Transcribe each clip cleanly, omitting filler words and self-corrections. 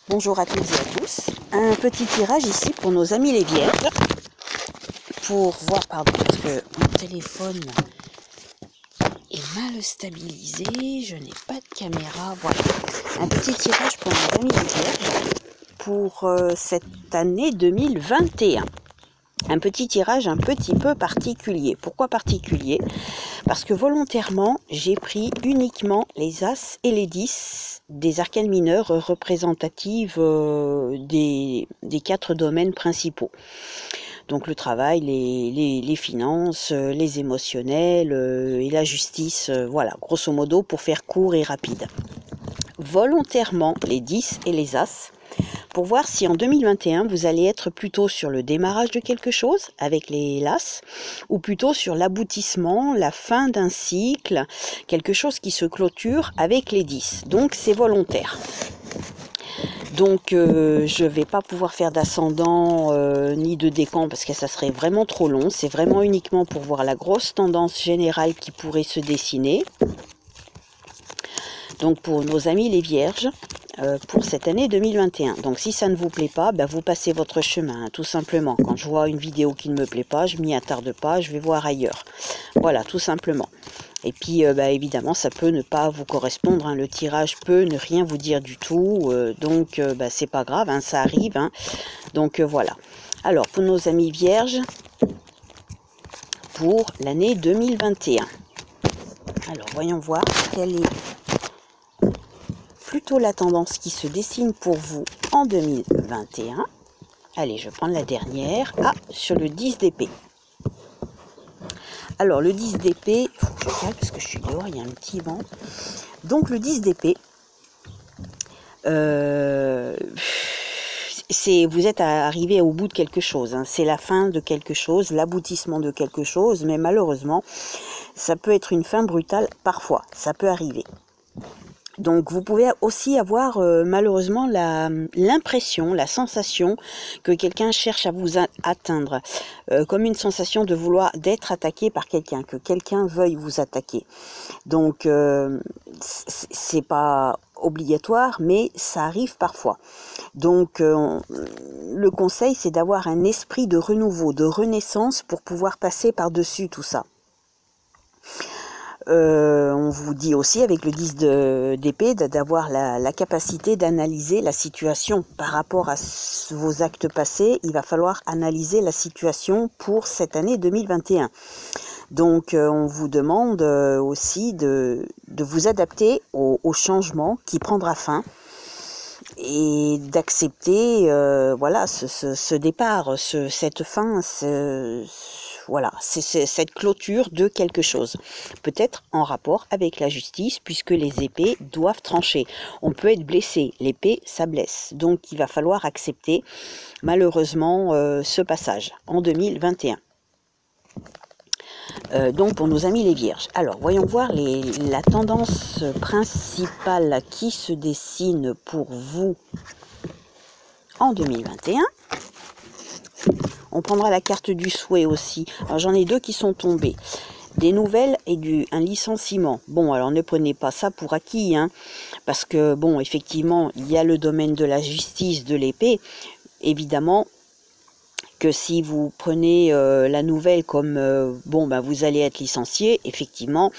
Bonjour à toutes et à tous. Un petit tirage ici pour nos amis les vierges. Pour voir, pardon, parce que mon téléphone est mal stabilisé. Je n'ai pas de caméra. Voilà. Un petit tirage pour nos amis les vierges pour cette année 2021. Un petit tirage un petit peu particulier. Pourquoi particulier? Parce que volontairement, j'ai pris uniquement les As et les 10 des arcanes mineures représentatives des 4 domaines principaux. Donc le travail, les finances, les émotionnels et la justice, voilà, grosso modo pour faire court et rapide. Volontairement les 10 et les As, pour voir si en 2021 vous allez être plutôt sur le démarrage de quelque chose avec les Las ou plutôt sur l'aboutissement, la fin d'un cycle, quelque chose qui se clôture avec les 10. Donc c'est volontaire. Donc je ne vais pas pouvoir faire d'ascendant ni de décan parce que ça serait vraiment trop long. C'est vraiment uniquement pour voir la grosse tendance générale qui pourrait se dessiner. Donc pour nos amis les vierges, pour cette année 2021. Donc si ça ne vous plaît pas, ben, vous passez votre chemin, hein, tout simplement. Quand je vois une vidéo qui ne me plaît pas, je m'y attarde pas, je vais voir ailleurs. Voilà, tout simplement. Et puis ben, évidemment, ça peut ne pas vous correspondre, hein. Le tirage peut ne rien vous dire du tout, donc ben, c'est pas grave, hein, ça arrive. Hein. Donc voilà. Alors pour nos amis vierges, pour l'année 2021. Alors voyons voir quelle est plutôt la tendance qui se dessine pour vous en 2021. Allez, je vais prendre la dernière. Ah, sur le 10 d'épée. Alors, le 10 d'épée, il faut que je calme parce que je suis dehors, il y a un petit vent. Donc, le 10 d'épée, vous êtes arrivé au bout de quelque chose. Hein. C'est la fin de quelque chose, l'aboutissement de quelque chose, mais malheureusement, ça peut être une fin brutale parfois. Ça peut arriver. Donc vous pouvez aussi avoir malheureusement l'impression, la sensation que quelqu'un cherche à vous atteindre, comme une sensation de vouloir d'être attaqué par quelqu'un, que quelqu'un veuille vous attaquer. Donc c'est pas obligatoire, mais ça arrive parfois. Donc le conseil, c'est d'avoir un esprit de renouveau, de renaissance pour pouvoir passer par-dessus tout ça. On vous dit aussi avec le 10 d'épée d'avoir la capacité d'analyser la situation par rapport à vos actes passés. Il va falloir analyser la situation pour cette année 2021. Donc on vous demande aussi de vous adapter au changement qui prendra fin et d'accepter voilà, ce départ, cette fin, voilà, c'est cette clôture de quelque chose. Peut-être en rapport avec la justice, puisque les épées doivent trancher. On peut être blessé, l'épée, ça blesse. Donc il va falloir accepter, malheureusement, ce passage en 2021. Donc pour nos amis les vierges. Alors voyons voir la tendance principale qui se dessine pour vous en 2021. On prendra la carte du souhait aussi. Alors j'en ai 2 qui sont tombées. Des nouvelles et un licenciement. Bon, alors ne prenez pas ça pour acquis, hein, parce que bon, effectivement, il y a le domaine de la justice, de l'épée. Évidemment que si vous prenez la nouvelle comme bon, ben, vous allez être licencié, effectivement,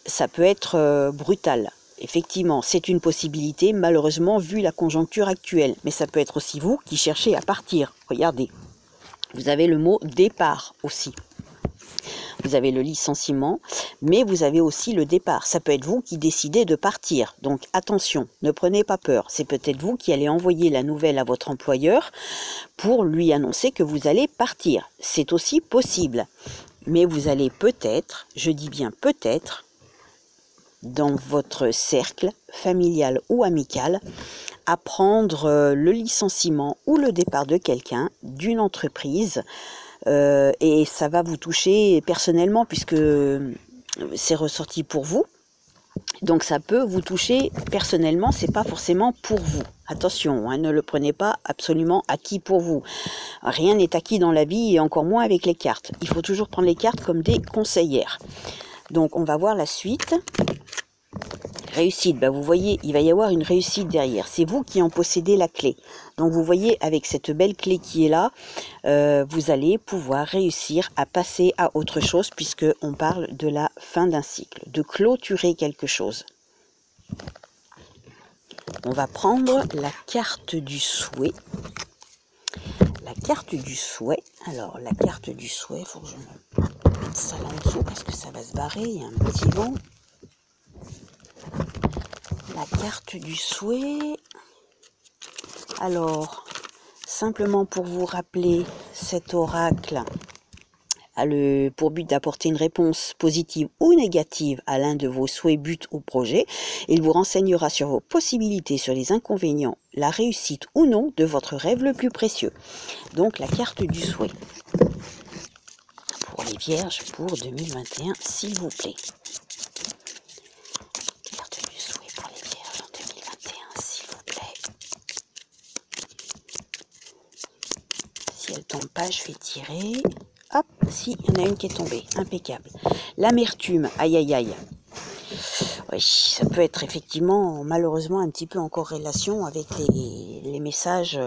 ça peut être brutal. Effectivement, c'est une possibilité, malheureusement, vu la conjoncture actuelle. Mais ça peut être aussi vous qui cherchez à partir. Regardez. Vous avez le mot départ aussi. Vous avez le licenciement, mais vous avez aussi le départ. Ça peut être vous qui décidez de partir. Donc attention, ne prenez pas peur. C'est peut-être vous qui allez envoyer la nouvelle à votre employeur pour lui annoncer que vous allez partir. C'est aussi possible. Mais vous allez peut-être, je dis bien peut-être, dans votre cercle familial ou amical, apprendre le licenciement ou le départ de quelqu'un, d'une entreprise, et ça va vous toucher personnellement puisque c'est ressorti pour vous. Donc ça peut vous toucher personnellement, c'est pas forcément pour vous. Attention, hein, ne le prenez pas absolument acquis pour vous. Rien n'est acquis dans la vie et encore moins avec les cartes. Il faut toujours prendre les cartes comme des conseillères. Donc on va voir la suite. Réussite, bah vous voyez, il va y avoir une réussite derrière. C'est vous qui en possédez la clé. Donc vous voyez, avec cette belle clé qui est là, vous allez pouvoir réussir à passer à autre chose, puisque on parle de la fin d'un cycle, de clôturer quelque chose. On va prendre la carte du souhait. La carte du souhait. Alors, la carte du souhait, il faut que je me mette ça là en dessous parce que ça va se barrer. Il y a un petit vent. La carte du souhait. Alors, simplement pour vous rappeler, cet oracle a pour but d'apporter une réponse positive ou négative à l'un de vos souhaits, buts ou projets. Il vous renseignera sur vos possibilités, sur les inconvénients, la réussite ou non de votre rêve le plus précieux. Donc la carte du souhait. Pour les vierges pour 2021, s'il vous plaît. Carte du souhait pour les vierges en 2021, s'il vous plaît. Si elle tombe pas, je vais tirer. Hop, si, il y en a une qui est tombée, impeccable. L'amertume, aïe aïe aïe. Oui, ça peut être effectivement, malheureusement, un petit peu en corrélation avec les messages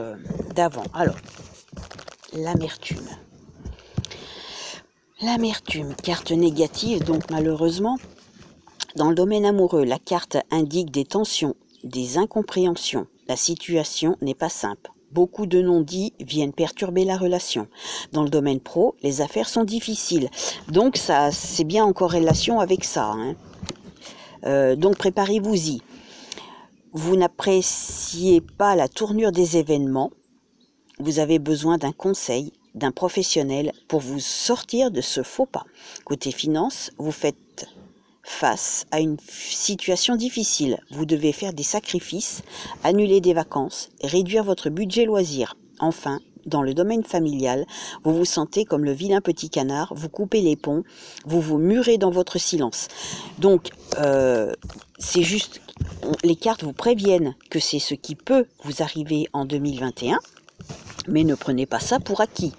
d'avant. Alors, l'amertume. L'amertume, carte négative, donc malheureusement, dans le domaine amoureux, la carte indique des tensions, des incompréhensions. La situation n'est pas simple. Beaucoup de non-dits viennent perturber la relation. Dans le domaine pro, les affaires sont difficiles. Donc ça, c'est bien en corrélation avec ça. Donc préparez-vous-y. Vous n'appréciez pas la tournure des événements. Vous avez besoin d'un conseil, d'un professionnel pour vous sortir de ce faux pas. Côté finance, vous faites face à une situation difficile. Vous devez faire des sacrifices, annuler des vacances, réduire votre budget loisir. Enfin, dans le domaine familial, vous vous sentez comme le vilain petit canard, vous coupez les ponts, vous vous murez dans votre silence. Donc, c'est juste, les cartes vous préviennent que c'est ce qui peut vous arriver en 2021, mais ne prenez pas ça pour acquis.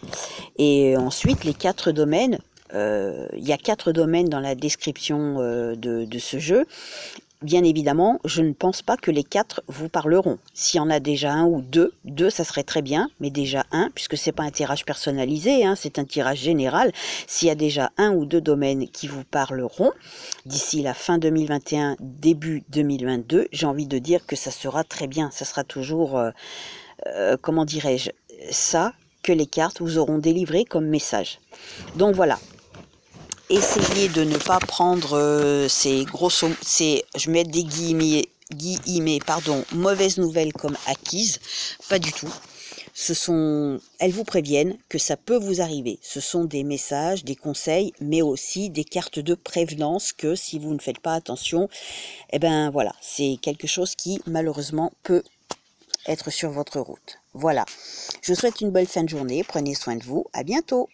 Et ensuite, les 4 domaines, il y a 4 domaines dans la description de ce jeu. Bien évidemment, je ne pense pas que les 4 vous parleront. S'il y en a déjà un ou deux, ça serait très bien, mais déjà un, puisque c'est pas un tirage personnalisé, c'est un tirage général. S'il y a déjà un ou deux domaines qui vous parleront, d'ici la fin 2021, début 2022, j'ai envie de dire que ça sera très bien. Ça sera toujours, comment dirais-je, ça que les cartes vous auront délivré comme message. Donc voilà. Essayez de ne pas prendre je mets des guillemets, mauvaises nouvelles comme acquises, pas du tout. Elles vous préviennent que ça peut vous arriver. Ce sont des messages, des conseils, mais aussi des cartes de prévenance que si vous ne faites pas attention, voilà, c'est quelque chose qui malheureusement peut être sur votre route. Voilà. Je vous souhaite une belle fin de journée. Prenez soin de vous. À bientôt.